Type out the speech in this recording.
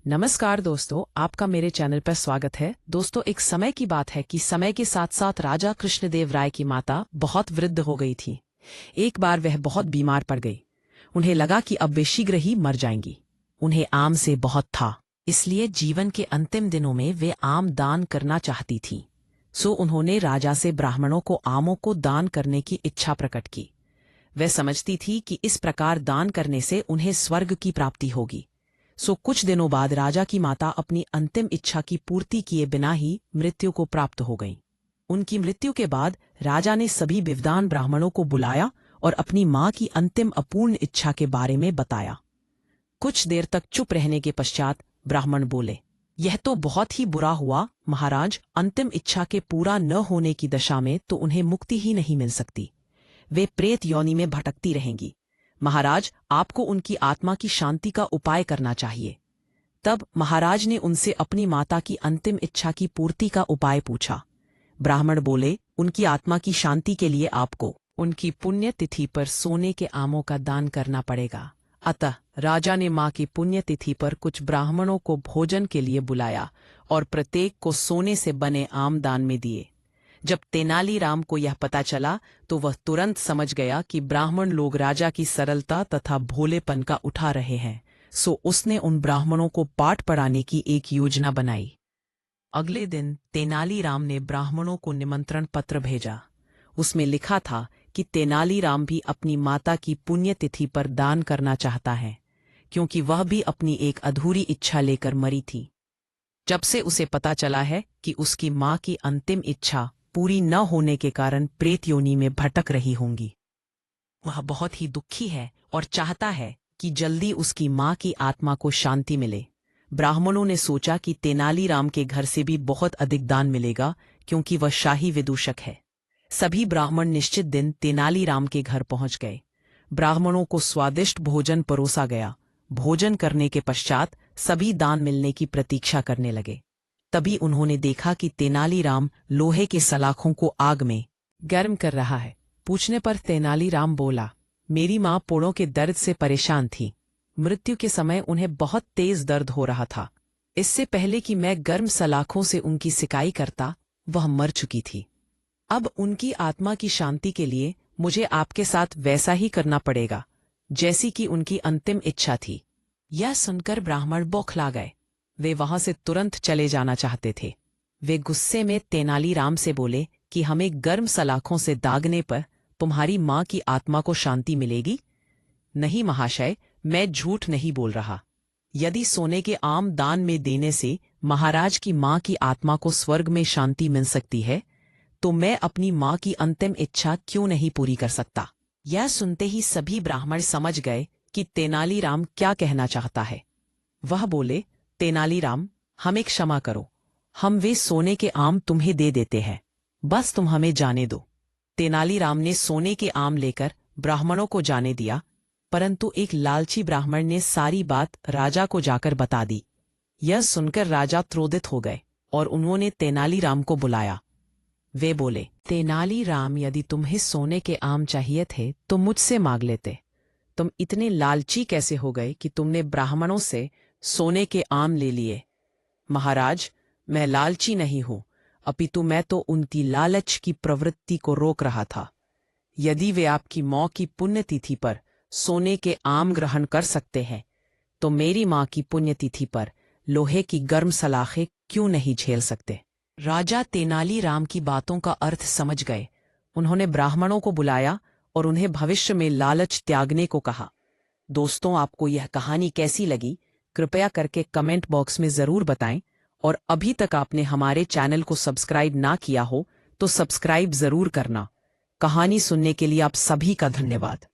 नमस्कार दोस्तों, आपका मेरे चैनल पर स्वागत है। दोस्तों, एक समय की बात है कि समय के साथ साथ राजा कृष्णदेव राय की माता बहुत वृद्ध हो गई थी। एक बार वह बहुत बीमार पड़ गई। उन्हें लगा कि अब वे शीघ्र ही मर जाएंगी। उन्हें आम से बहुत था, इसलिए जीवन के अंतिम दिनों में वे आम दान करना चाहती थी। सो उन्होंने राजा से ब्राह्मणों को आमों को दान करने की इच्छा प्रकट की। वह समझती थी कि इस प्रकार दान करने से उन्हें स्वर्ग की प्राप्ति होगी। सो कुछ दिनों बाद राजा की माता अपनी अंतिम इच्छा की पूर्ति किए बिना ही मृत्यु को प्राप्त हो गईं। उनकी मृत्यु के बाद राजा ने सभी विद्वान ब्राह्मणों को बुलाया और अपनी मां की अंतिम अपूर्ण इच्छा के बारे में बताया। कुछ देर तक चुप रहने के पश्चात ब्राह्मण बोले, यह तो बहुत ही बुरा हुआ महाराज। अंतिम इच्छा के पूरा न होने की दशा में तो उन्हें मुक्ति ही नहीं मिल सकती। वे प्रेत योनि में भटकती रहेंगी। महाराज, आपको उनकी आत्मा की शांति का उपाय करना चाहिए। तब महाराज ने उनसे अपनी माता की अंतिम इच्छा की पूर्ति का उपाय पूछा। ब्राह्मण बोले, उनकी आत्मा की शांति के लिए आपको उनकी पुण्य तिथि पर सोने के आमों का दान करना पड़ेगा। अतः राजा ने मां की पुण्य तिथि पर कुछ ब्राह्मणों को भोजन के लिए बुलाया और प्रत्येक को सोने से बने आम दान में दिए। जब तेनालीराम को यह पता चला तो वह तुरंत समझ गया कि ब्राह्मण लोग राजा की सरलता तथा भोलेपन का उठा रहे हैं। सो उसने उन ब्राह्मणों को पाठ पढ़ाने की एक योजना बनाई। अगले दिन तेनालीराम ने ब्राह्मणों को निमंत्रण पत्र भेजा। उसमें लिखा था कि तेनालीराम भी अपनी माता की पुण्यतिथि पर दान करना चाहता है, क्योंकि वह भी अपनी एक अधूरी इच्छा लेकर मरी थी। जब से उसे पता चला है कि उसकी मां की अंतिम इच्छा पूरी न होने के कारण प्रेत योनि में भटक रही होंगी, वह बहुत ही दुखी है और चाहता है कि जल्दी उसकी मां की आत्मा को शांति मिले। ब्राह्मणों ने सोचा कि तेनालीराम के घर से भी बहुत अधिक दान मिलेगा, क्योंकि वह शाही विदूषक है। सभी ब्राह्मण निश्चित दिन तेनालीराम के घर पहुंच गए। ब्राह्मणों को स्वादिष्ट भोजन परोसा गया। भोजन करने के पश्चात सभी दान मिलने की प्रतीक्षा करने लगे। तभी उन्होंने देखा कि तेनालीराम लोहे के सलाखों को आग में गर्म कर रहा है। पूछने पर तेनालीराम बोला, मेरी मां पोड़ों के दर्द से परेशान थी। मृत्यु के समय उन्हें बहुत तेज दर्द हो रहा था। इससे पहले कि मैं गर्म सलाखों से उनकी सिकाई करता, वह मर चुकी थी। अब उनकी आत्मा की शांति के लिए मुझे आपके साथ वैसा ही करना पड़ेगा जैसी कि उनकी अंतिम इच्छा थी। यह सुनकर ब्राह्मण बौखला गए। वे वहां से तुरंत चले जाना चाहते थे। वे गुस्से में तेनालीराम से बोले कि हमें गर्म सलाखों से दागने पर तुम्हारी मां की आत्मा को शांति मिलेगी? नहीं महाशय, मैं झूठ नहीं बोल रहा। यदि सोने के आम दान में देने से महाराज की मां की आत्मा को स्वर्ग में शांति मिल सकती है, तो मैं अपनी मां की अंतिम इच्छा क्यों नहीं पूरी कर सकता? यह सुनते ही सभी ब्राह्मण समझ गए कि तेनालीराम क्या कहना चाहता है। वह बोले, तेनालीराम, हमें क्षमा करो। हम वे सोने के आम तुम्हें दे देते हैं, बस तुम हमें जाने दो। तेनालीराम ने सोने के आम लेकर ब्राह्मणों को जाने दिया, परंतु एक लालची ब्राह्मण ने सारी बात राजा को जाकर बता दी। यह सुनकर राजा क्रोधित हो गए और उन्होंने तेनालीराम को बुलाया। वे बोले, तेनालीराम, यदि तुम्हें सोने के आम चाहिए थे तो मुझसे मांग लेते। तुम इतने लालची कैसे हो गए कि तुमने ब्राह्मणों से सोने के आम ले लिए? महाराज, मैं लालची नहीं हूं, अपितु मैं तो उनकी लालच की प्रवृत्ति को रोक रहा था। यदि वे आपकी मां की पुण्यतिथि पर सोने के आम ग्रहण कर सकते हैं, तो मेरी मां की पुण्यतिथि पर लोहे की गर्म सलाखें क्यों नहीं झेल सकते? राजा तेनालीराम की बातों का अर्थ समझ गए। उन्होंने ब्राह्मणों को बुलाया और उन्हें भविष्य में लालच त्यागने को कहा। दोस्तों, आपको यह कहानी कैसी लगी? कृपया करके कमेंट बॉक्स में जरूर बताएं, और अभी तक आपने हमारे चैनल को सब्सक्राइब ना किया हो तो सब्सक्राइब जरूर करना। कहानी सुनने के लिए आप सभी का धन्यवाद।